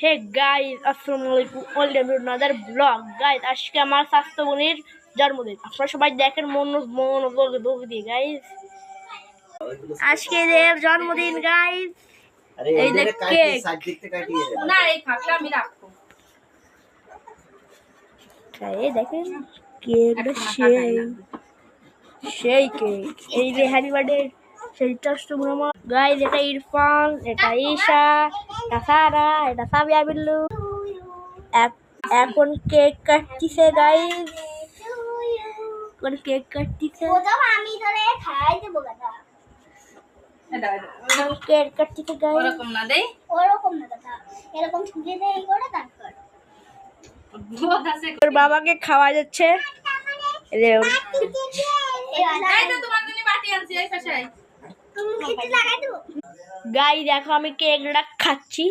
Hey guys, আসসালামু আলাইকুম, welcome to another blog. Guys, আজকে আমার স্বাস্থ্য বোনের জন্মদিন। আপনারা সবাই দেখেন মনোযোগ দিয়ে গাইস। আজকে এর জন্মদিন গাইস। এই যে কেক, না এই খাটটা আমি রাখবো। এই দেখেন কেকটা সেই কেক। এই যে হ্যাপি বার্থডে সেই গাইস। এটা ইরফান, এটা ঈশা, এটা সারা, এটা সাবিয়া বিল্লু। এখন কেক কাটতিছে গাইস, এখন কেক কাটতিছে। আমি ধরে খাই দেব গাদা। কেক কাটতিছে গাইস। ওরকম না দেই, ওরকম না দাদা, এরকম ঠুকে দেই করে তারপর বহুত আছে। ওর বাবাকে খাওয়া যাচ্ছে। এই যে এই তো তোমার জন্য বাটি আনছি, এই পাশে আই। তুমি খেতে লাগাই দেব। গাইস, দেখো আমি কেকটা খাচ্ছি।